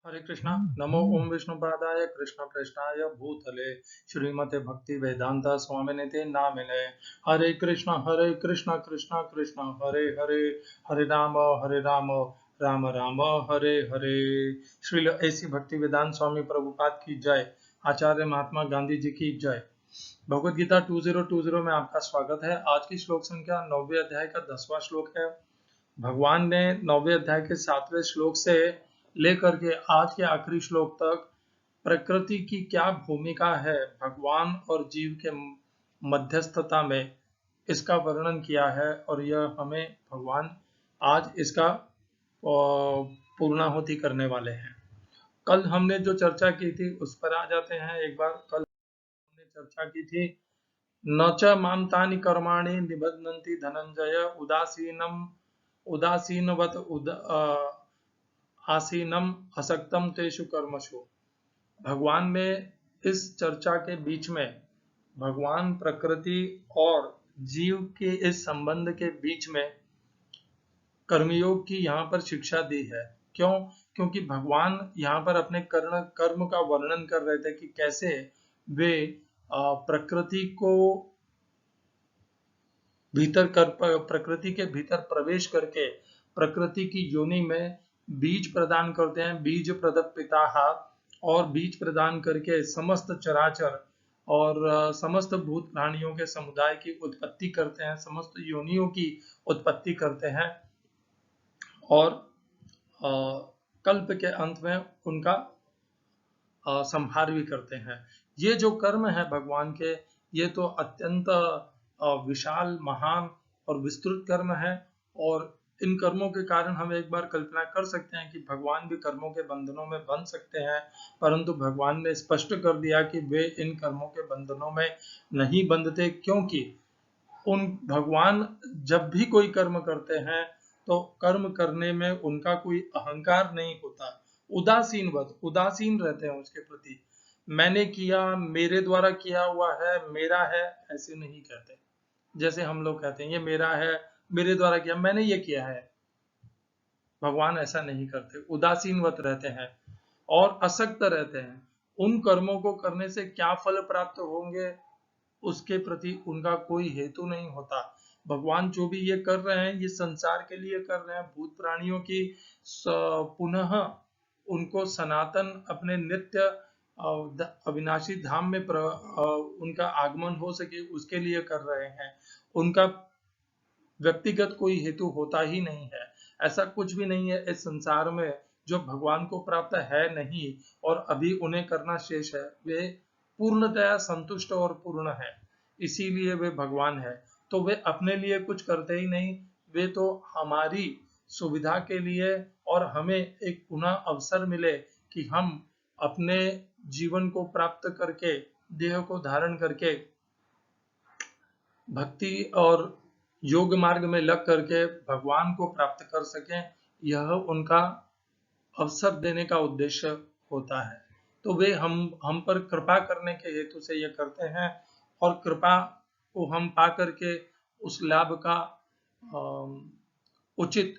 हरे कृष्णा। नमो ओम विष्णुपादाय कृष्ण प्रेष्ठाय भूतले श्रीमते भक्ति वेदांत स्वामिनिते नामिने। हरे कृष्णा कृष्ण कृष्ण हरे हरे, हरे राम राम राम हरे हरे। श्रील ऐसी भक्ति वेदांत स्वामी प्रभुपाद की जय। आचार्य महात्मा गांधी जी की जय। भगवद गीता 2020 में आपका स्वागत है। आज की श्लोक संख्या 9वें अध्याय का 10वां श्लोक है। भगवान ने 9वें अध्याय के 7वें श्लोक से लेकर के आज के आखिरी श्लोक तक प्रकृति की क्या भूमिका है भगवान और जीव के मध्यस्थता में, इसका वर्णन किया है। और यह हमें भगवान आज इसका पूर्णाहुति करने वाले हैं। कल हमने जो चर्चा की थी उस पर आ जाते हैं एक बार। कल हमने चर्चा की थी, न च मां तानि कर्माणि निबध्नन्ति धनंजय उदासीनवत आसीनम असक्तम तेषु कर्मसु। भगवान ने इस चर्चा के बीच में भगवान प्रकृति और जीव के इस संबंध के बीच में कर्मयोग की यहाँ पर शिक्षा दी है। क्यों? क्योंकि भगवान यहाँ पर अपने कर्म का वर्णन कर रहे थे कि कैसे वे प्रकृति को प्रकृति के भीतर प्रवेश करके प्रकृति की योनि में बीज प्रदान करते हैं। बीज प्रदत्त पिता, और बीज प्रदान करके समस्त चराचर और समस्त भूत प्राणियों के समुदाय की उत्पत्ति करते हैं, समस्त योनियों की उत्पत्ति करते हैं और कल्प के अंत में उनका संहार भी करते हैं। ये जो कर्म है भगवान के, ये तो अत्यंत विशाल, महान और विस्तृत कर्म है। और इन कर्मों के कारण हम एक बार कल्पना कर सकते हैं कि भगवान भी कर्मों के बंधनों में बंध सकते हैं, परंतु भगवान ने स्पष्ट कर दिया कि वे इन कर्मों के बंधनों में नहीं बंधते, क्योंकि उन भगवान जब भी कोई कर्म करते हैं तो कर्म करने में उनका कोई अहंकार नहीं होता। उदासीन रहते हैं उसके प्रति। मैंने किया, मेरे द्वारा किया हुआ है, मेरा है, ऐसे नहीं कहते। जैसे हम लोग कहते हैं ये मेरा है, मेरे द्वारा किया, मैंने ये किया है। भगवान ऐसा नहीं करते, उदासीनवत रहते हैं और असक्त रहते हैं। उन कर्मों को करने से क्या फल प्राप्त होंगे उसके प्रति उनका कोई हेतु नहीं होता। भगवान जो भी ये कर रहे हैं, ये संसार के लिए कर रहे हैं, भूत प्राणियों की पुनः उनको सनातन अपने नित्य अविनाशी धाम में उनका आगमन हो सके, उसके लिए कर रहे हैं। उनका व्यक्तिगत कोई हेतु होता ही नहीं है। ऐसा कुछ भी नहीं है इस संसार में जो भगवान को प्राप्त है नहीं और अभी उन्हें करना शेष है। वे पूर्णतया संतुष्ट और पूर्ण है, इसीलिए वे भगवान है। तो वे अपने लिए कुछ करते ही नहीं, वे तो हमारी सुविधा के लिए और हमें एक पुनः अवसर मिले कि हम अपने जीवन को प्राप्त करके, देह को धारण करके भक्ति और योग मार्ग में लग करके भगवान को प्राप्त कर सकें, यह उनका अवसर देने का उद्देश्य होता है। तो वे हम पर कृपा करने के हेतु से यह करते हैं और कृपा को हम पा करके उस लाभ का उचित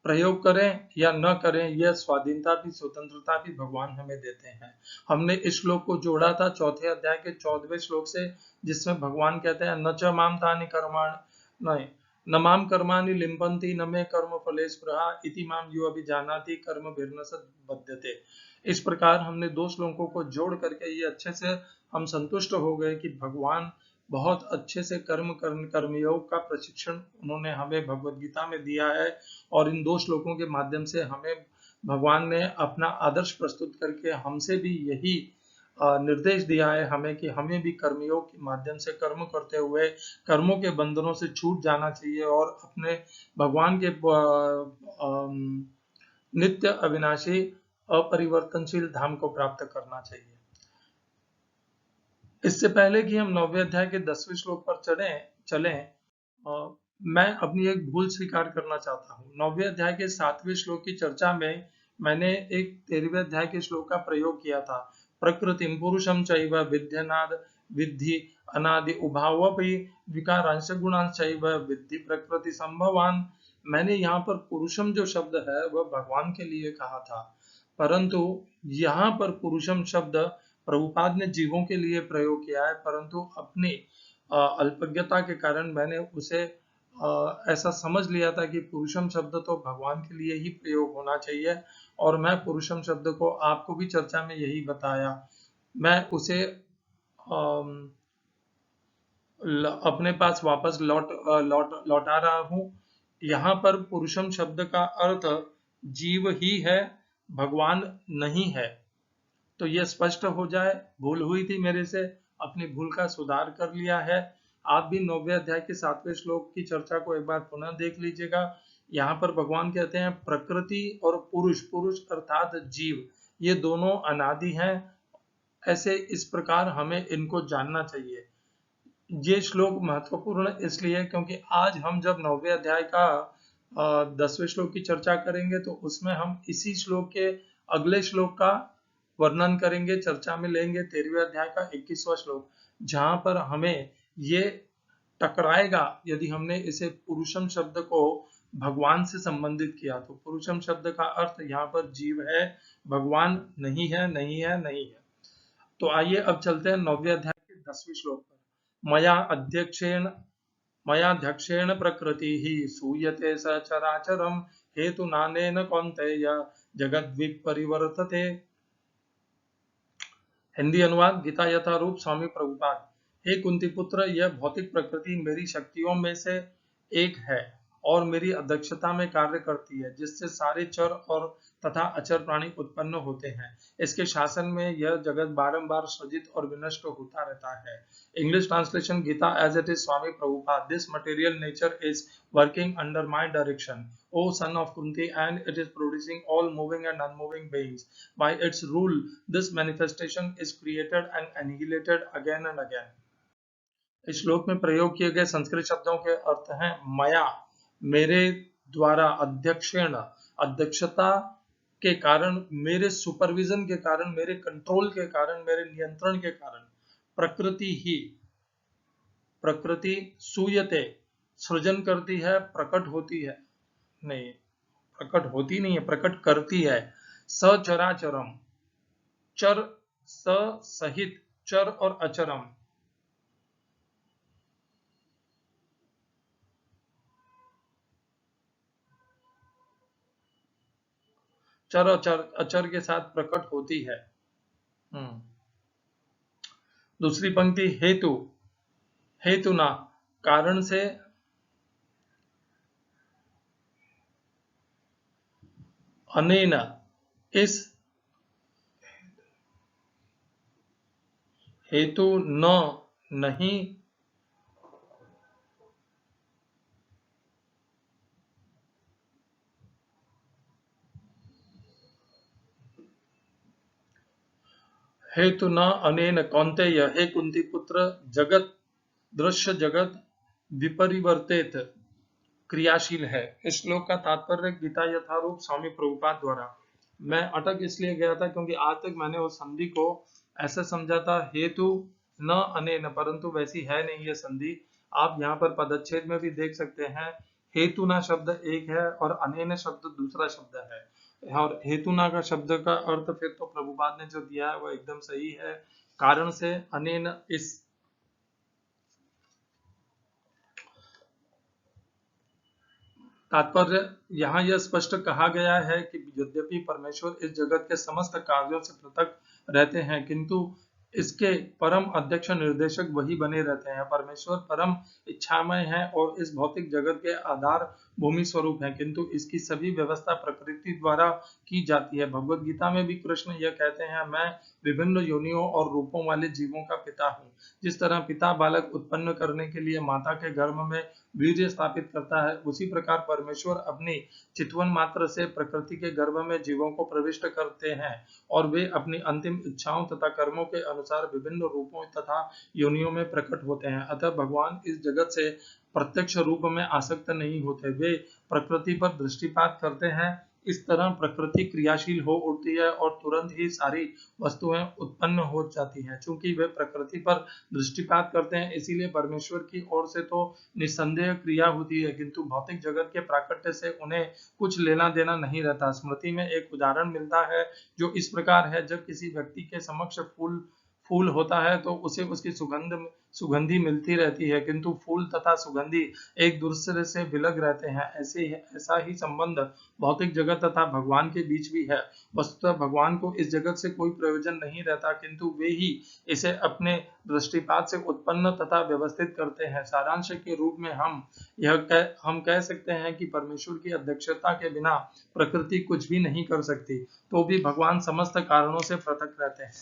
प्रयोग करें या न करें, यह स्वाधीनता भी, स्वतंत्रता भी भगवान हमें देते हैं। हमने इस श्लोक को जोड़ा था चौथे अध्याय के 14वें श्लोक से, जिसमें भगवान कहते हैं न च माम तानि कर्माणि नहीं न माम कर्माणि लिम्पन्ति न मे कर्म फले स्पृहा इति माम यो अभिजानाति कर्म भिर्न सद बध्यते। इस प्रकार हमने दो श्लोकों को जोड़ करके ये अच्छे से हम संतुष्ट हो गए कि भगवान बहुत अच्छे से कर्मयोग का प्रशिक्षण उन्होंने हमें भगवद गीता में दिया है। और इन दो श्लोकों के माध्यम से हमें भगवान ने अपना आदर्श प्रस्तुत करके हमसे भी यही निर्देश दिया है हमें कि हमें भी कर्मयोग के माध्यम से कर्म करते हुए कर्मों के बंधनों से छूट जाना चाहिए और अपने भगवान के नित्य अविनाशी अपरिवर्तनशील धाम को प्राप्त करना चाहिए। इससे पहले कि हम 9वें अध्याय के 10वें श्लोक पर चलें, मैं अपनी एक भूल स्वीकार करना चाहता हूँ। 9वें अध्याय के 7वें श्लोक की चर्चा में मैंने एक 13वें अध्याय के श्लोक का प्रयोग किया था। प्रकृतिम पुरुषम चैव विद्यनाद विद्धि अनादि उभावपि विकारांश गुणांश चैव विद्धि प्रकृति संभवान। मैंने यहाँ पर पुरुषम जो शब्द है वह भगवान के लिए कहा था, परंतु यहाँ पर पुरुषम शब्द प्रभुपाद ने जीवों के लिए प्रयोग किया है, परंतु अपनी अल्पज्ञता के कारण मैंने उसे ऐसा समझ लिया था कि पुरुषम शब्द तो भगवान के लिए ही प्रयोग होना चाहिए, और मैं पुरुषम शब्द को आपको भी चर्चा में यही बताया। मैं उसे अपने पास वापस लौटा रहा हूँ। यहाँ पर पुरुषम शब्द का अर्थ जीव ही है, भगवान नहीं है। तो यह स्पष्ट हो जाए, भूल हुई थी मेरे से, अपनी भूल का सुधार कर लिया है। आप भी 9वें अध्याय के 7वें श्लोक की चर्चा को एक बार पुनः देख लीजिएगा। यहाँ पर भगवान कहते हैं प्रकृति और पुरुष, पुरुष अर्थात जीव, ये दोनों अनादि हैं। ऐसे इस प्रकार हमें इनको जानना चाहिए। ये श्लोक महत्वपूर्ण इसलिए क्योंकि आज हम जब 9वें अध्याय का 10वें श्लोक की चर्चा करेंगे तो उसमें हम इसी श्लोक के अगले श्लोक का वर्णन करेंगे, चर्चा में लेंगे 13वें अध्याय का 21वां श्लोक, जहां पर हमें ये टकराएगा यदि हमने इसे पुरुषम शब्द को भगवान से संबंधित किया तो। पुरुषम शब्द का अर्थ यहाँ पर जीव है, भगवान नहीं है, नहीं है, नहीं है। तो आइए अब चलते हैं 9वें अध्याय के 10वें श्लोक पर। मयाध्यक्षेण प्रकृतिः सूयते सचराचरम् हेतुनानेन कौन्तेय जगद्विपरिवर्तते। हिंदी अनुवाद गीता यथारूप स्वामी प्रभुपाद। हे कुंती पुत्र, यह भौतिक प्रकृति मेरी शक्तियों में से एक है और मेरी अध्यक्षता में कार्य करती है, जिससे सारे चर और तथा अचर प्राणी उत्पन्न होते हैं। इसके शासन में यह जगत बारंबार सृजित और विनष्ट होता रहता है। English translation Gita as it is Swami Prabhupada. This material nature is working under my direction, O son of Kunti, and it is producing all moving and unmoving beings. By its rule, this manifestation is created and annihilated again and again. इस श्लोक में प्रयोग किए गए संस्कृत शब्दों के अर्थ हैं मया, मेरे द्वारा, अध्यक्षेण, अध्यक्षता के कारण, मेरे सुपरविजन के कारण, मेरे कंट्रोल के कारण, मेरे नियंत्रण के कारण, प्रकृति ही, प्रकृति सूयते, सृजन करती है, प्रकट होती है, नहीं, प्रकट होती नहीं है, प्रकट करती है, सचराचरम, चर सहित चर और अचरम, चर और अचर के साथ प्रकट होती है। दूसरी पंक्ति हेतु, हेतु ना, कारण से, अनेन, इस, हेतु न, नहीं, हेतु न अनेन कौन्तेय, हे कुंती पुत्र, जगत, दृश्य जगत विपरिवर्तित, क्रियाशील है। इस श्लोक का तात्पर्य गीता यथारूप स्वामी प्रभुपाद द्वारा। मैं अटक इसलिए गया था क्योंकि आज तक मैंने उस संधि को ऐसा समझा था हेतु न अनेन, परंतु वैसी है नहीं ये संधि। आप यहाँ पर पदच्छेद में भी देख सकते हैं, हेतुना शब्द एक है और अनेन शब्द दूसरा शब्द है, और हेतुना का शब्द का अर्थ फिर तो प्रभुपाद ने जो दिया है वह एकदम सही है, कारण से, अनेन, इस। तात्पर्य, यहाँ यह स्पष्ट कहा गया है कि यद्यपि परमेश्वर इस जगत के समस्त कार्यों से पृथक रहते हैं, किंतु इसके परम अध्यक्ष निर्देशक वही बने रहते हैं। परमेश्वर परम इच्छामय है और इस भौतिक जगत के आधार भूमि स्वरूप है, किंतु इसकी सभी व्यवस्था प्रकृति द्वारा की जाती है। भगवत गीता में भी कृष्ण यह कहते हैं, मैं विभिन्न योनियों और रूपों वाले जीवों का पिता हूँ। जिस तरह पिता बालक उत्पन्न करने के लिए माता के गर्भ में वीर्य स्थापित करता है, उसी प्रकार परमेश्वर अपनी चितवन मात्र से प्रकृति के गर्भ में जीवों को प्रविष्ट करते हैं और वे अपनी अंतिम इच्छाओं तथा कर्मों के अनुसार विभिन्न रूपों तथा योनियों में प्रकट होते हैं। अतः भगवान इस जगत से प्रत्यक्ष रूप में आसक्त नहीं होते, वे प्रकृति पर दृष्टिपात करते हैं। इस तरह प्रकृति क्रियाशील हो उठती है और तुरंत ही सारी वस्तुएं उत्पन्न हो जाती हैं। चूंकि वे प्रकृति पर दृष्टिपात करते हैं, इसीलिए परमेश्वर की ओर से तो निस्संदेह क्रिया होती है, किंतु भौतिक जगत के प्राकट्य से उन्हें कुछ लेना देना नहीं रहता। स्मृति में एक उदाहरण मिलता है जो इस प्रकार है, जब किसी व्यक्ति के समक्ष फूल फूल होता है तो उसे उसकी सुगंधी मिलती रहती है, किंतु फूल तथा सुगंधी एक दूसरे से विलग रहते हैं। ऐसा ही संबंध भौतिक जगत तथा भगवान के बीच भी है। वस्तुतः भगवान को इस जगत से कोई प्रयोजन नहीं रहता, किंतु वे ही इसे अपने दृष्टिपात से उत्पन्न तथा व्यवस्थित करते हैं। सारांश के रूप में हम कह सकते हैं कि परमेश्वर की अध्यक्षता के बिना प्रकृति कुछ भी नहीं कर सकती, तो भी भगवान समस्त कारणों से पृथक रहते हैं।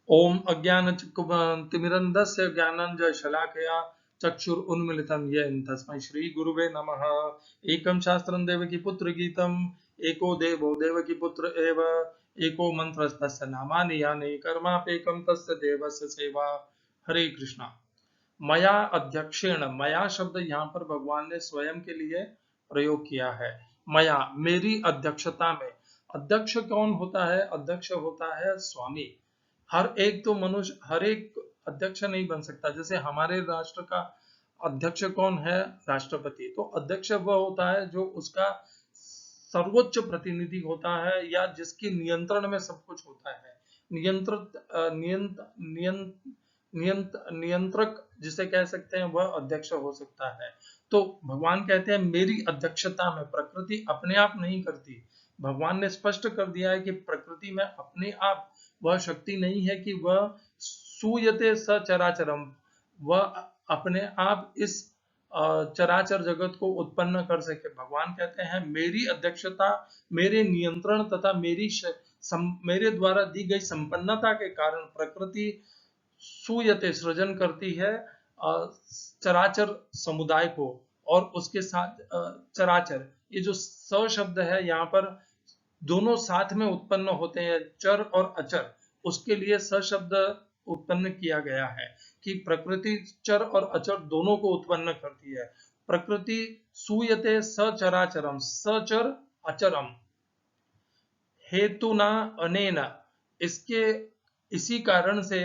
ओम अज्ञानतिमिरन्धस्य ज्ञानाञ्जनशलाकया चक्षुरुन्मीलितं येन तस्मै श्रीगुरुवे नमः। एकं शास्त्रं देवकीपुत्रगीतम् एको देवो देवकीपुत्र एव एको मन्त्रस्तस्य नामानि यानि कर्माप्येकं तस्य देवस्य सेवा। हरे कृष्णा। मया अध्यक्षेण, मया शब्द यहाँ पर भगवान ने स्वयं के लिए प्रयोग किया है। मया, मेरी अध्यक्षता में। अध्यक्ष कौन होता है? अध्यक्ष होता है स्वामी। हर एक तो मनुष्य हर एक अध्यक्ष नहीं बन सकता। जैसे हमारे राष्ट्र का अध्यक्ष कौन है? राष्ट्रपति। तो अध्यक्ष वह होता है जो उसका सर्वोच्च प्रतिनिधि होता है या जिसके नियंत्रण में सब कुछ होता है। नियंत्रक जिसे कह सकते हैं वह अध्यक्ष हो सकता है। तो भगवान कहते हैं मेरी अध्यक्षता में। प्रकृति अपने आप नहीं करती। भगवान ने स्पष्ट कर दिया है कि प्रकृति में अपने आप वह शक्ति नहीं है कि वह सूयते सचराचरम, वह अपने आप इस चराचर जगत को उत्पन्न कर सके। भगवान कहते हैं मेरी अध्यक्षता, मेरे नियंत्रण तथा मेरे द्वारा दी गई संपन्नता के कारण प्रकृति सूयते सृजन करती है चराचर समुदाय को। और उसके साथ चराचर, ये जो स शब्द है यहाँ पर दोनों साथ में उत्पन्न होते हैं, चर और अचर। उसके लिए स शब्द उत्पन्न किया गया है कि प्रकृति चर और अचर दोनों को उत्पन्न करती है। प्रकृति सूयते सचराचरम, सचर अचरम हेतुना अनेन, इसी कारण से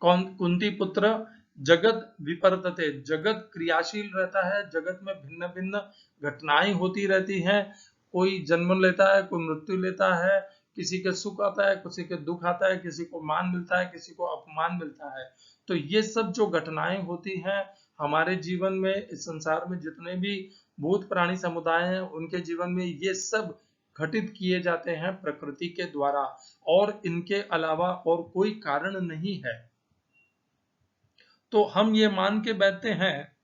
कुंती पुत्र जगत विपर्तते, जगत क्रियाशील रहता है। जगत में भिन्न भिन्न घटनाएं होती रहती हैं। कोई जन्म लेता है, कोई मृत्यु लेता है, किसी के सुख आता है, किसी के दुख आता है, किसी को मान मिलता है, किसी को अपमान मिलता है। तो ये सब जो घटनाएं होती हैं हमारे जीवन में, इस संसार में जितने भी भूत प्राणी समुदाय हैं उनके जीवन में ये सब घटित किए जाते हैं प्रकृति के द्वारा, और इनके अलावा और कोई कारण नहीं है। तो हम ये मान के बैठते हैं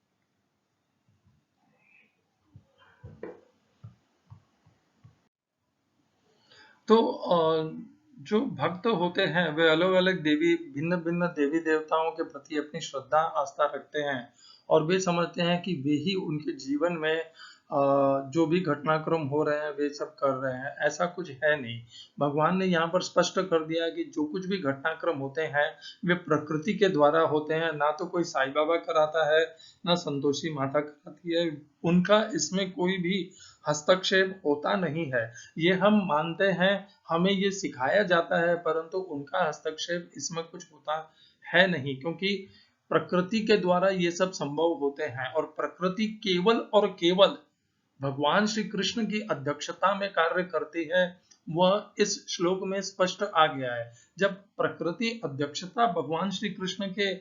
तो जो भक्त होते हैं वे अलग अलग भिन्न भिन्न देवी देवताओं के प्रति अपनी श्रद्धा आस्था रखते हैं और वे समझते हैं कि वे ही उनके जीवन में जो भी घटनाक्रम हो रहे हैं वे सब कर रहे हैं। ऐसा कुछ है नहीं। भगवान ने यहाँ पर स्पष्ट कर दिया है कि जो कुछ भी घटनाक्रम होते हैं वे प्रकृति के द्वारा होते हैं। ना तो कोई साईं बाबा कराता है, ना संतोषी माता कराती है। उनका इसमें कोई भी हस्तक्षेप होता नहीं है। ये हम मानते हैं, हमें ये सिखाया जाता है, परंतु उनका हस्तक्षेप इसमें कुछ होता है नहीं, क्योंकि प्रकृति के द्वारा ये सब संभव होते हैं और प्रकृति केवल और केवल भगवान श्री कृष्ण की अध्यक्षता में कार्य करती है। वह इस श्लोक में स्पष्ट आ गया है। जब प्रकृति अध्यक्षता भगवान श्री कृष्ण के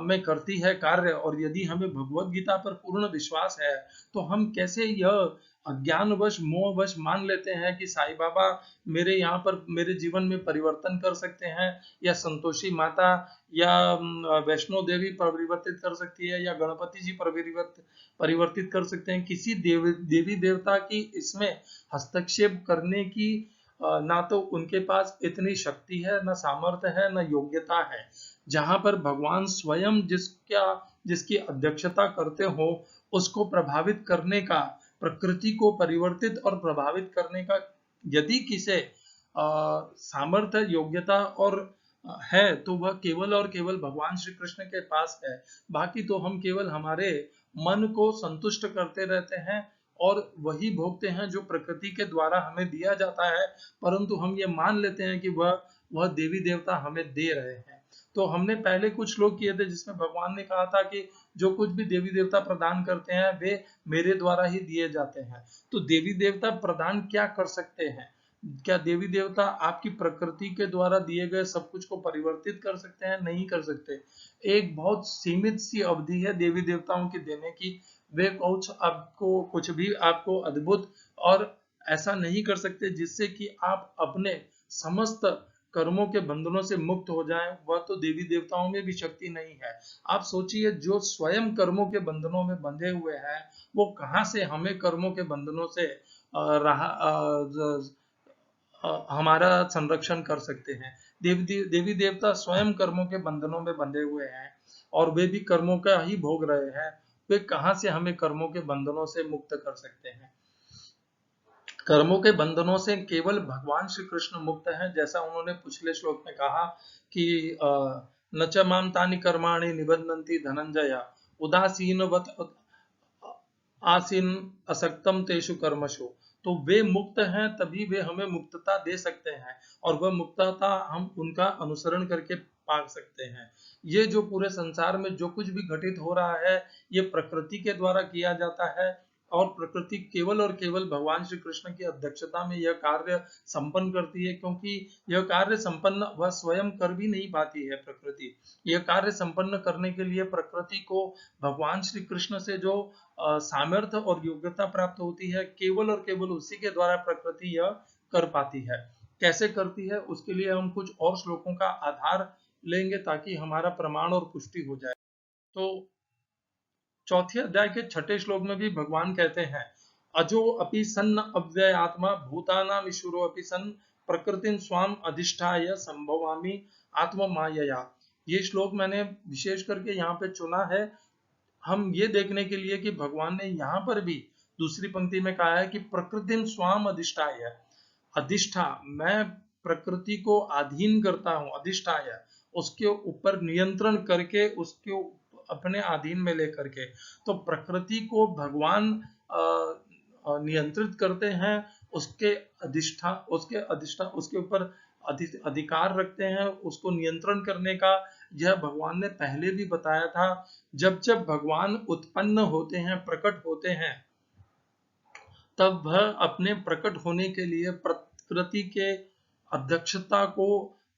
में करती है कार्य, और यदि हमें भगवत गीता पर पूर्ण विश्वास है तो हम कैसे यह अज्ञानवश मोहवश मान लेते हैं कि साईं बाबा मेरे यहाँ पर मेरे जीवन में परिवर्तन कर सकते हैं, या संतोषी माता या वैष्णो देवी परिवर्तित कर सकती है, या गणपति जी परिवर्तित कर सकते हैं। किसी देवी देवता की इसमें हस्तक्षेप करने की ना तो उनके पास इतनी शक्ति है, ना सामर्थ्य है, ना योग्यता है। जहां पर भगवान स्वयं जिसकी अध्यक्षता करते हो उसको प्रभावित करने का, प्रकृति को परिवर्तित और प्रभावित करने का यदि किसे सामर्थ्य, योग्यता और है तो वह केवल और केवल भगवान श्री कृष्ण के पास है। बाकी तो हम केवल हमारे मन को संतुष्ट करते रहते हैं और वही भोगते हैं जो प्रकृति के द्वारा हमें दिया जाता है, परंतु हम ये मान लेते हैं कि वह देवी देवता हमें दे रहे हैं। तो हमने पहले कुछ श्लोक किए थे जिसमें भगवान ने कहा था कि जो कुछ भी देवी देवता प्रदान करते हैं वे मेरे द्वारा ही दिए जाते हैं। तो देवी देवता प्रदान क्या कर सकते हैं? क्या देवी देवता आपकी प्रकृति के द्वारा दिए गए सब कुछ को परिवर्तित कर सकते हैं? नहीं कर सकते। एक बहुत सीमित सी अवधि है देवी देवताओं की देने की। वे कुछ भी आपको अद्भुत और ऐसा नहीं कर सकते जिससे कि आप अपने समस्त कर्मों के बंधनों से मुक्त हो जाएं। वह तो देवी देवताओं में भी शक्ति नहीं है। आप सोचिए, जो स्वयं कर्मों के बंधनों में बंधे हुए हैं वो कहां से हमें कर्मों के बंधनों से हमारा संरक्षण कर सकते हैं? देवी देवता स्वयं कर्मों के बंधनों में बंधे हुए हैं और वे भी कर्मों का ही भोग रहे हैं। वे कहां से हमें कर्मों के बंधनों से मुक्त कर सकते हैं? कर्मों के बंधनों से केवल भगवान श्री कृष्ण मुक्त हैं, जैसा उन्होंने पिछले श्लोक में कहा कि न च माम तानि कर्माणि निबध्नन्ति धनंजय उदासीनवत् आसीन असक्तम तेषु कर्मसु। तो वे मुक्त हैं, तभी वे हमें मुक्तता दे सकते हैं और वह मुक्तता हम उनका अनुसरण करके पा सकते हैं। ये जो पूरे संसार में जो कुछ भी घटित हो रहा है ये प्रकृति के द्वारा किया जाता है और प्रकृति केवल और केवल भगवान श्री कृष्ण की अध्यक्षता में यह कार्य संपन्न करती है, क्योंकि यह कार्य संपन्न वह स्वयं कर भी नहीं पाती है। प्रकृति यह कार्य संपन्न करने के लिए प्रकृति को भगवान श्री कृष्ण से जो सामर्थ्य और योग्यता प्राप्त होती है, केवल और केवल उसी के द्वारा प्रकृति यह कर पाती है। कैसे करती है उसके लिए हम कुछ और श्लोकों का आधार लेंगे ताकि हमारा प्रमाण और पुष्टि हो जाए। तो चौथे अध्याय के छठे श्लोक में भी भगवान कहते हैं, अजो अपि सन्न अव्यय आत्मा भूतानाम ईश्वरो अपि सन् प्रकृतिं स्वाम अधिष्ठाय संभवामि आत्म मायया। ये श्लोक मैंने विशेष करके यहाँ पे चुना है हम ये देखने के लिए कि भगवान ने यहाँ पर भी दूसरी पंक्ति में कहा है कि प्रकृतिं स्वाम अधिष्ठाय। अधिष्ठा, मैं प्रकृति को अधीन करता हूँ, अधिष्ठाय उसके ऊपर नियंत्रण करके उसके अपने अधीन में लेकर के। तो प्रकृति को भगवान नियंत्रित करते हैं, उसके ऊपर अधिकार रखते हैं, उसको नियंत्रण करने का। यह भगवान ने पहले भी बताया था। जब जब भगवान उत्पन्न होते हैं, प्रकट होते हैं, तब वह अपने प्रकट होने के लिए प्रकृति के अध्यक्षता को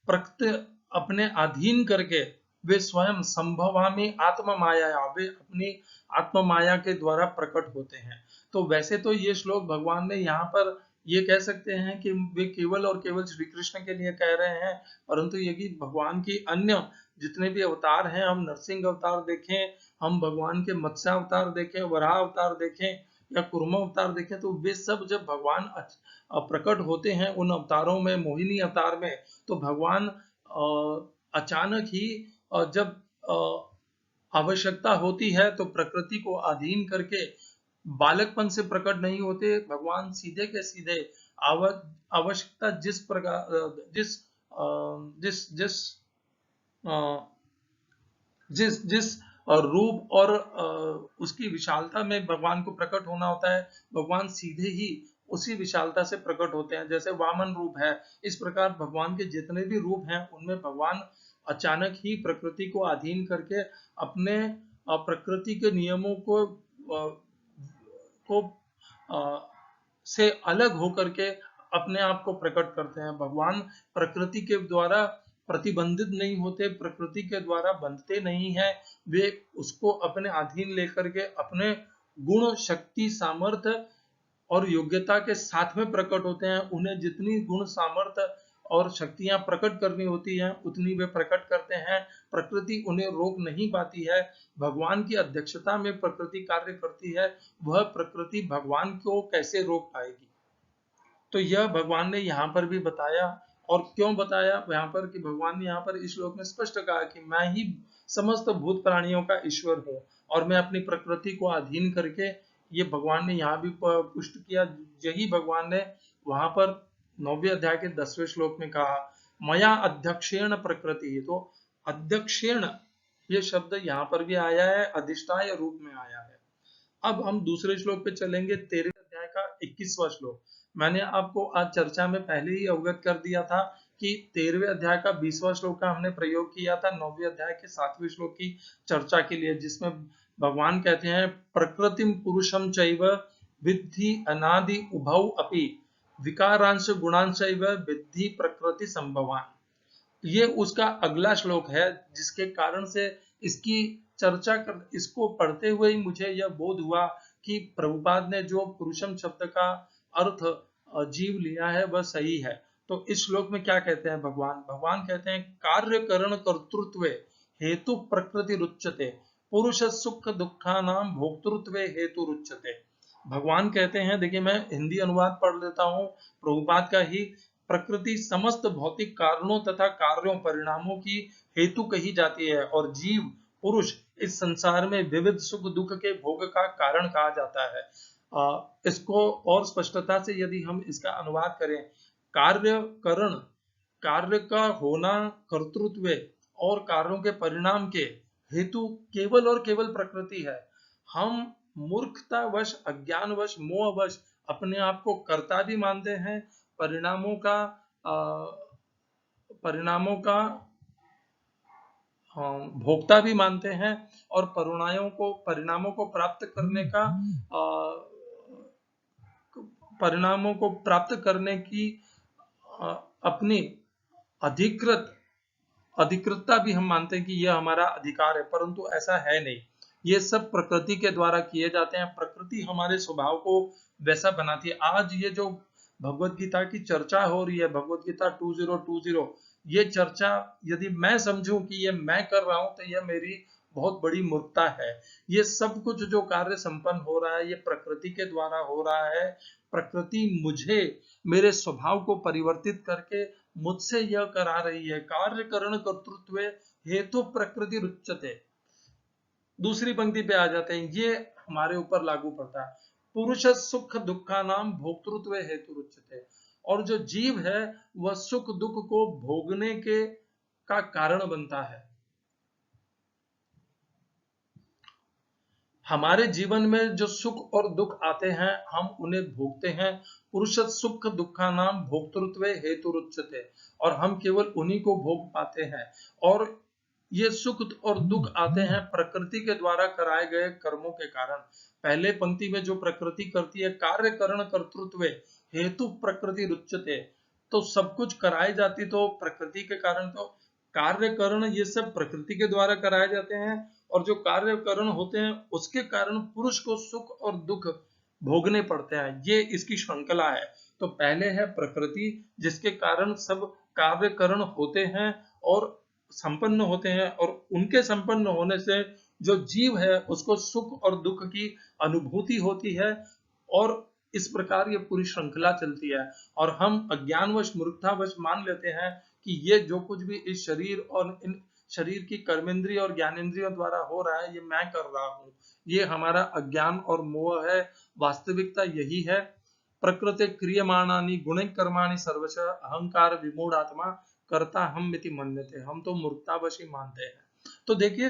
प्रकृति अपने अधीन करके वे स्वयं संभवामि आत्म माया, वे अपनी आत्म माया के द्वारा प्रकट होते हैं। तो वैसे तो ये श्लोक भगवान ने यहाँ पर ये कह सकते हैं कि वे केवल और केवल श्री कृष्ण के लिए कह रहे हैं, परंतु यदि भगवान की अन्य जितने भी अवतार हैं, हम नरसिंह अवतार देखें, हम भगवान के मत्स्य अवतार देखें, वराह अवतार देखें या कुर्म अवतार देखें, तो वे सब जब भगवान प्रकट होते हैं उन अवतारों में, मोहिनी अवतार में, तो भगवान अचानक ही जब आवश्यकता होती है तो प्रकृति को अधीन करके बालकपन से प्रकट नहीं होते। भगवान सीधे के सीधे आवश्यकता जिस प्रकार जिस जिस जिस जिस जिस रूप और उसकी विशालता में भगवान को प्रकट होना होता है, भगवान सीधे ही उसी विशालता से प्रकट होते हैं। जैसे वामन रूप है, इस प्रकार भगवान के जितने भी रूप हैं उनमें भगवान अचानक ही प्रकृति को अधीन करके अपने प्रकृति के नियमों से अलग होकर के अपने आप को प्रकट करते हैं। भगवान प्रकृति के द्वारा प्रतिबंधित नहीं होते, प्रकृति के द्वारा बंधते नहीं है, वे उसको अपने अधीन लेकर के अपने गुण, शक्ति, सामर्थ्य और योग्यता के साथ में प्रकट होते हैं। उन्हें जितनी गुण, सामर्थ्य और शक्तियां प्रकट करनी होती हैं उतनी वे प्रकट करते हैं। प्रकृति उन्हें रोक नहीं पाती है। भगवान की अध्यक्षता में प्रकृति कार्य करती है, वह प्रकृति भगवान को कैसे रोक पाएगी? तो यह भगवान ने यहाँ पर भी बताया। और क्यों बताया यहाँ पर कि भगवान ने यहाँ पर इस श्लोक में स्पष्ट कहा कि मैं ही समस्त भूत प्राणियों का ईश्वर हूँ और मैं अपनी प्रकृति को अधीन करके, ये भगवान ने यहाँ भी पुष्ट किया। यही भगवान ने वहां पर 9वें अध्याय के 10वें श्लोक में कहा, मया अध्यक्षेण प्रकृति। तो अध्यक्षेण ये शब्द यहाँ पर भी आया है, अधिष्ठाय रूप में आया है। अब हम दूसरे श्लोक पे चलेंगे, 13वें अध्याय का 21वां श्लोक। मैंने आपको आज चर्चा में पहले ही अवगत कर दिया था कि 13वें अध्याय का 20वां श्लोक का हमने प्रयोग किया था 9वें अध्याय के 7वें श्लोक की चर्चा के लिए, जिसमें भगवान कहते हैं प्रकृतिम पुरुषम चैव विद्धि अनादि उभौ अपि विकारांश गुणांशैव विद्धि प्रकृति संभवान। ये उसका अगला श्लोक है, जिसके कारण से इसकी इसको पढ़ते हुए ही मुझे यह बोध हुआ कि प्रभुपाद ने जो पुरुषम शब्द का अर्थ जीव लिया है वह सही है। तो इस श्लोक में क्या कहते हैं भगवान कहते हैं कार्य करण कर्तृत्व हेतु प्रकृति रुच्यते पुरुष सुख दुखानाम भोक्तृत्व हेतु रुच्यते। भगवान कहते हैं, देखिए मैं हिंदी अनुवाद पढ़ लेता हूँ प्रभुपाद का ही। प्रकृति समस्त भौतिक कारणों तथा कार्यों परिणामों की हेतु कही जाती है और जीव पुरुष इस संसार में विविध सुख दुख के भोग का कारण कहा जाता है। इसको और स्पष्टता से यदि हम इसका अनुवाद करें, कार्य करण, कार्य का होना, कर्तृत्व और कार्यों के परिणाम के हेतु केवल और केवल प्रकृति है। हम मूर्खतावश, अज्ञानवश, मोहवश अपने आप को कर्ता भी मानते हैं, परिणामों का भोक्ता भी मानते हैं और परिणामों को प्राप्त करने की अपनी अधिकृतता भी हम मानते हैं कि यह हमारा अधिकार है, परंतु ऐसा है नहीं। ये सब प्रकृति के द्वारा किए जाते हैं। प्रकृति हमारे स्वभाव को वैसा बनाती है। आज ये जो भगवत गीता की चर्चा हो रही है, भगवत गीता 2020, ये चर्चा यदि मैं समझूं कि ये मैं कर रहा हूं तो यह मेरी बहुत बड़ी मूर्खता है। ये सब कुछ जो कार्य संपन्न हो रहा है ये प्रकृति के द्वारा हो रहा है। प्रकृति मुझे मेरे स्वभाव को परिवर्तित करके मुझसे यह करा रही है। कार्य करण कर्तृत्व हेतु प्रकृति रुच्यते। दूसरी पंक्ति पे आ जाते हैं, ये हमारे ऊपर लागू पड़ता है। पुरुष सुख दुखानाम भोक्तृत्व हेतु रुच्यते। और जो जीव है वह सुख दुख को भोगने के का कारण बनता है। हमारे जीवन में जो सुख और दुख आते हैं हम उन्हें भोगते हैं। पुरुष सुख दुखानाम भोक्तृत्व हेतु रुच्यते। और हम केवल उन्हीं को भोग पाते हैं। और ये सुख और दुख आते हैं प्रकृति के द्वारा कराए गए कर्मों के कारण। पहले पंक्ति में जो प्रकृति करती है, कार्य करण कर्तृत्व हेतु प्रकृति रुच्यते, तो सब कुछ कराई जाती तो प्रकृति के कारण, तो कार्य करण ये सब प्रकृति के द्वारा कराए जाते हैं और जो कार्य करण होते हैं उसके कारण पुरुष को सुख और दुख भोगने पड़ते हैं। ये इसकी श्रृंखला है। तो पहले है प्रकृति जिसके कारण सब कार्य करण होते हैं और संपन्न होते हैं, और उनके संपन्न होने से जो जीव है उसको सुख और दुख की अनुभूति होती है। और इस प्रकार ये पूरी श्रृंखला चलती है। और हम अज्ञानवश, मूर्खतावश मान लेते हैं कि ये जो कुछ भी इस शरीर और इन शरीर की कर्मेंद्रिय और ज्ञानेंद्रियों द्वारा हो रहा है ये मैं कर रहा हूँ। ये हमारा अज्ञान और मोह है। वास्तविकता यही है। प्रकृति क्रियमाणानि गुणैः कर्माणि सर्वश अहंकार विमूढ़ आत्मा करता हम मिति मन्यते। हम तो मूर्खतावश ही मानते हैं। तो देखिए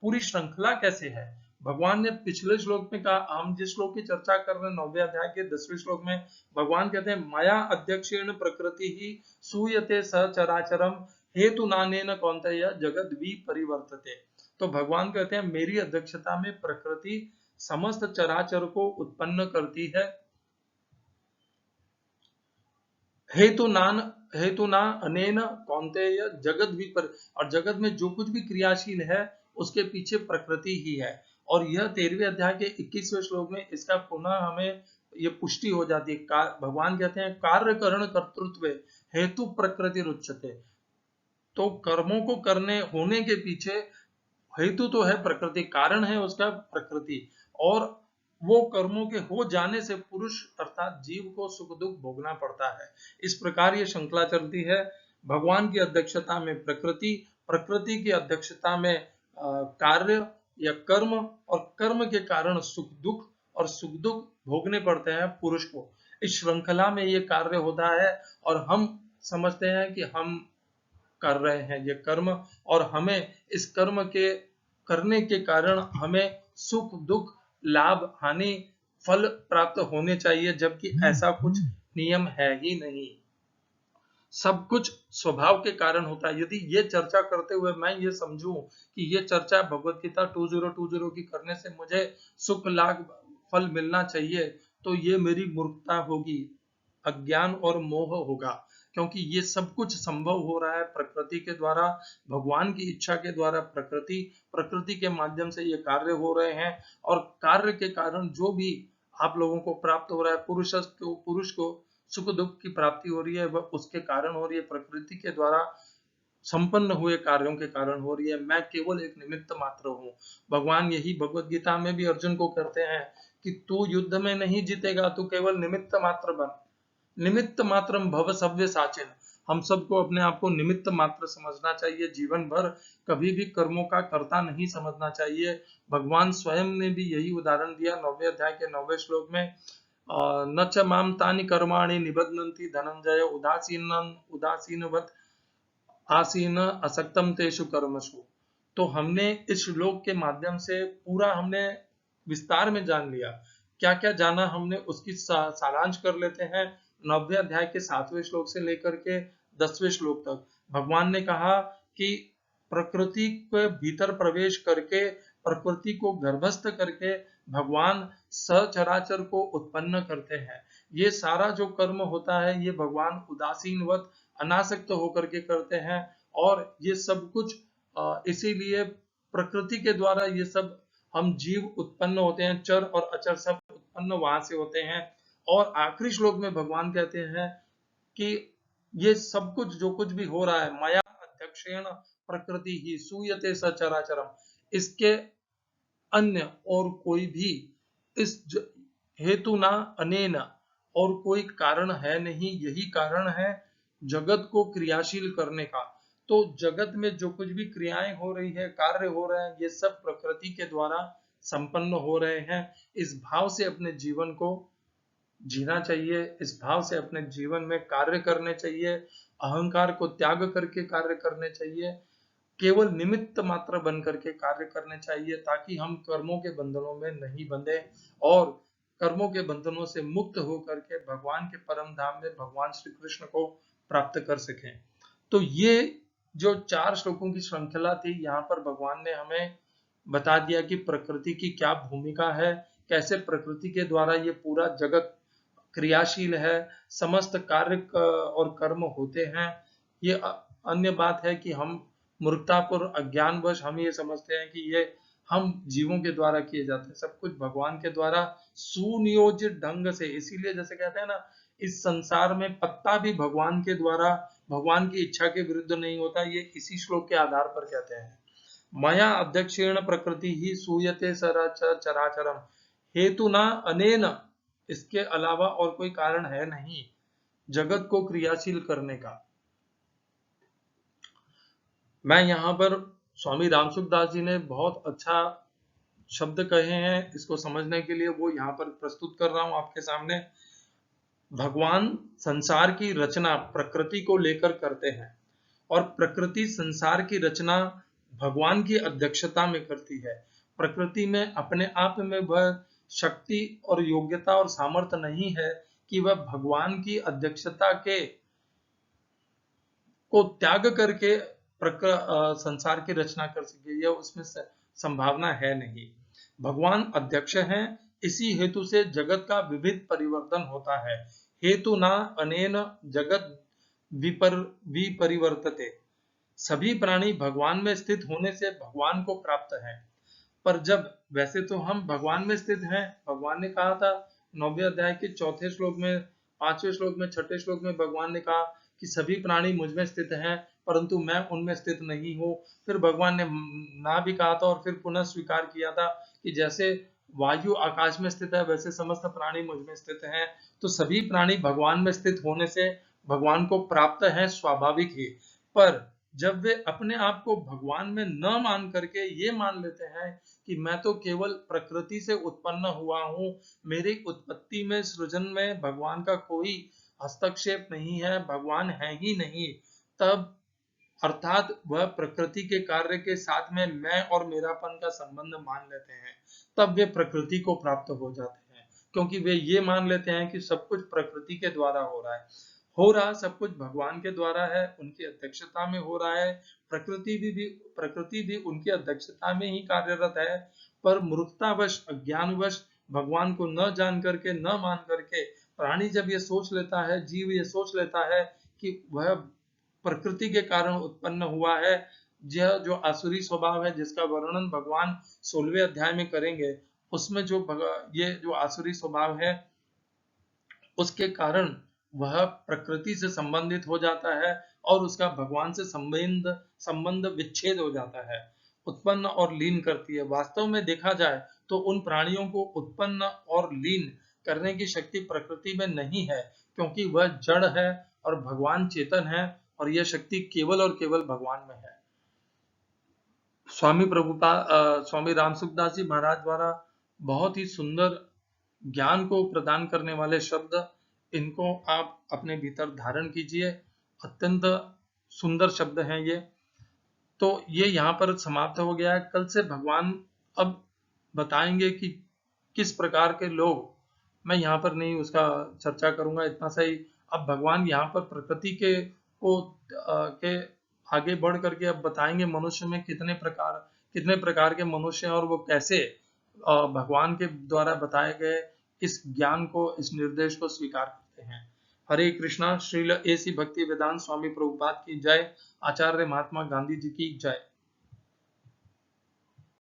पूरी श्रृंखला कैसे है। भगवान ने पिछले श्लोक में कहा, हम जिस श्लोक की चर्चा कर रहे हैं 9वें अध्याय के 10वें श्लोक में भगवान कहते हैं माया अध्यक्षेण प्रकृति ही सूयते सचराचरम हेतु नानेन कौन्तेय जगद विपरिवर्तते। तो भगवान कहते हैं मेरी अध्यक्षता में प्रकृति समस्त चराचर को उत्पन्न करती है। हेतु ना अनेन कौन्तेय जगत विपर, और जगत में जो कुछ भी क्रियाशील है उसके पीछे प्रकृति ही है। और यह 13वें अध्याय के 21वें श्लोक में इसका पुनः हमें ये पुष्टि हो जाती है। भगवान कहते हैं कार्य करण कर्तृत्व हेतु प्रकृति रुच्यते। तो कर्मों को करने होने के पीछे हेतु तो है प्रकृति, कारण है उसका प्रकृति, और वो कर्मों के हो जाने से पुरुष अर्थात जीव को सुख दुख भोगना पड़ता है। इस प्रकार ये श्रृंखला चलती है। भगवान की अध्यक्षता में प्रकृति, प्रकृति की अध्यक्षता में कार्य या कर्म, और कर्म के कारण सुख दुख, और सुख दुख भोगने पड़ते हैं पुरुष को। इस श्रृंखला में ये कार्य होता है और हम समझते हैं कि हम कर रहे हैं ये कर्म, और हमें इस कर्म के करने के कारण हमें सुख दुख लाभ हानि फल प्राप्त होने चाहिए, जबकि ऐसा कुछ नियम है ही नहीं। सब कुछ स्वभाव के कारण होता है। यदि ये चर्चा करते हुए मैं ये समझूं कि ये चर्चा भगवत गीता 2020 की करने से मुझे सुख लाभ फल मिलना चाहिए, तो ये मेरी मूर्खता होगी, अज्ञान और मोह होगा। क्योंकि ये सब कुछ संभव हो रहा है प्रकृति के द्वारा, भगवान की इच्छा के द्वारा। प्रकृति प्रकृति के माध्यम से ये कार्य हो रहे हैं, और कार्य के कारण जो भी आप लोगों को प्राप्त हो रहा है, पुरुष को सुख दुख की प्राप्ति हो रही है, वह उसके कारण हो रही है, प्रकृति के द्वारा संपन्न हुए कार्यों के कारण हो रही है। मैं केवल एक निमित्त मात्र हूँ। भगवान यही भगवत गीता में भी अर्जुन को कहते हैं कि तू युद्ध में नहीं जीतेगा, तू केवल निमित्त मात्र बन। निमित्त मात्रम भव सव्य साचिन। हम सबको अपने आप को निमित्त मात्र समझना चाहिए, जीवन भर कभी भी कर्मों का कर्ता नहीं समझना चाहिए। भगवान स्वयं ने भी यही उदाहरण दिया 9वें अध्याय के 9वें श्लोक में, न च माम तानि कर्माणि निबध्नन्ति धनंजय उदासीनवत् आसीन असक्तम तेषु कर्मसु। तो हमने इस श्लोक के माध्यम से पूरा हमने विस्तार में जान लिया। क्या क्या जाना हमने उसकी सारांश कर लेते हैं। 9वें अध्याय के 7वें श्लोक से लेकर के 10वें श्लोक तक भगवान ने कहा कि प्रकृति के भीतर प्रवेश करके, प्रकृति को गर्भस्थ करके भगवान सचराचर को उत्पन्न करते हैं। ये सारा जो कर्म होता है ये भगवान उदासीनवत अनासक्त होकर के करते हैं, और ये सब कुछ इसीलिए प्रकृति के द्वारा ये सब हम जीव उत्पन्न होते हैं, चर और अचर सब उत्पन्न वहां से होते हैं। और आखिरी श्लोक में भगवान कहते हैं कि ये सब कुछ जो कुछ भी हो रहा है, माया अध्यक्षेण प्रकृति ही सूयते सचराचरम, इसके अन्य और कोई भी इस हेतु ना अनेन और कोई कारण है नहीं। यही कारण है जगत को क्रियाशील करने का। तो जगत में जो कुछ भी क्रियाएं हो रही है, कार्य हो रहे हैं, ये सब प्रकृति के द्वारा संपन्न हो रहे हैं। इस भाव से अपने जीवन को जीना चाहिए, इस भाव से अपने जीवन में कार्य करने चाहिए, अहंकार को त्याग करके कार्य करने चाहिए, केवल निमित्त मात्र बन करके कार्य करने चाहिए, ताकि हम कर्मों के बंधनों में नहीं बंधे और कर्मों के बंधनों से मुक्त होकर के भगवान के परम धाम में भगवान श्री कृष्ण को प्राप्त कर सकें। तो ये जो 4 श्लोकों की श्रृंखला थी, यहाँ पर भगवान ने हमें बता दिया कि प्रकृति की क्या भूमिका है, कैसे प्रकृति के द्वारा ये पूरा जगत क्रियाशील है, समस्त कार्य और कर्म होते हैं। ये अन्य बात है कि हम मूर्खतापूर्व अज्ञानवश हम ये समझते हैं कि ये हम जीवों के द्वारा किए जाते हैं। सब कुछ भगवान के द्वारा सुनियोजित ढंग से, इसीलिए जैसे कहते हैं ना, इस संसार में पत्ता भी भगवान के द्वारा, भगवान की इच्छा के विरुद्ध नहीं होता। ये इसी श्लोक के आधार पर कहते हैं। मया अध्यक्षेण प्रकृति ही सूयते चराचरम हेतु ना अनेन, इसके अलावा और कोई कारण है नहीं जगत को क्रियाशील करने का। मैं यहाँ पर स्वामी रामसुख दास जी ने बहुत अच्छा शब्द कहे हैं, इसको समझने के लिए वो यहाँ पर प्रस्तुत कर रहा हूं आपके सामने। भगवान संसार की रचना प्रकृति को लेकर करते हैं, और प्रकृति संसार की रचना भगवान की अध्यक्षता में करती है। प्रकृति में अपने आप में वह शक्ति और योग्यता और सामर्थ्य नहीं है कि वह भगवान की अध्यक्षता के को त्याग करके संसार की रचना कर सके, यह उसमें संभावना है नहीं। भगवान अध्यक्ष हैं, इसी हेतु से जगत का विविध परिवर्तन होता है। हेतु ना अनेन जगत विपरिवर्तते। सभी प्राणी भगवान में स्थित होने से भगवान को प्राप्त है। पर जब वैसे तो हम भगवान में स्थित हैं, भगवान ने कहा था 9वें अध्याय के 4थे श्लोक में, 5वें श्लोक में, 6ठे श्लोक में भगवान ने कहा कि सभी प्राणी मुझ में स्थित हैं, परंतु मैं उनमें स्थित नहीं हूँ। फिर भगवान ने ना भी कहा था और फिर पुनः स्वीकार किया था कि जैसे वायु आकाश में स्थित है, वैसे समस्त प्राणी मुझ में स्थित हैं। तो सभी प्राणी भगवान में स्थित होने से भगवान को प्राप्त है, स्वाभाविक ही। पर जब वे अपने आप को भगवान में न मान करके ये मान लेते हैं कि मैं तो केवल प्रकृति से उत्पन्न हुआ हूँ, मेरी उत्पत्ति में, सृजन में भगवान का कोई हस्तक्षेप नहीं है, भगवान है ही नहीं, तब अर्थात वह प्रकृति के कार्य के साथ में मैं और मेरापन का संबंध मान लेते हैं। तब वे प्रकृति को प्राप्त हो जाते हैं, क्योंकि वे ये मान लेते हैं कि सब कुछ प्रकृति के द्वारा हो रहा सब कुछ भगवान के द्वारा है, उनकी अध्यक्षता में हो रहा है। प्रकृति भी उनकी अध्यक्षता में ही कार्यरत है, पर मूर्खतावश अज्ञानवश भगवान को न जान करके न मान करके प्राणी जब ये सोच लेता है, जीव ये सोच लेता है कि वह प्रकृति के कारण उत्पन्न हुआ है। यह जो आसुरी स्वभाव है जिसका वर्णन भगवान 16वें अध्याय में करेंगे, उसमें ये जो आसुरी स्वभाव है उसके कारण वह प्रकृति से संबंधित हो जाता है और उसका भगवान से संबंध विच्छेद हो जाता है, उत्पन्न और लीन करती है। वास्तव में देखा जाए तो उन प्राणियों को उत्पन्न और लीन करने की शक्ति प्रकृति में नहीं है, क्योंकि वह जड़ है और भगवान चेतन है, और यह शक्ति केवल और केवल भगवान में है। स्वामी रामसुखदास जी महाराज द्वारा बहुत ही सुंदर ज्ञान को प्रदान करने वाले शब्द, इनको आप अपने भीतर धारण कीजिए। अत्यंत सुंदर शब्द हैं ये। तो ये यहाँ पर समाप्त हो गया है। कल से भगवान अब बताएंगे कि किस प्रकार के लोग, मैं यहाँ पर नहीं उसका चर्चा करूंगा, इतना सही। अब भगवान यहाँ पर प्रकृति के आगे बढ़ करके अब बताएंगे मनुष्य में कितने प्रकार के मनुष्य हैं और वो कैसे भगवान के द्वारा बताए गए इस ज्ञान को, इस निर्देश को स्वीकार करते हैं। हरे कृष्णा। श्रील एसी भक्ति वेदांत स्वामी प्रभुपाद की जय। आचार्य महात्मा गांधी जी की जय।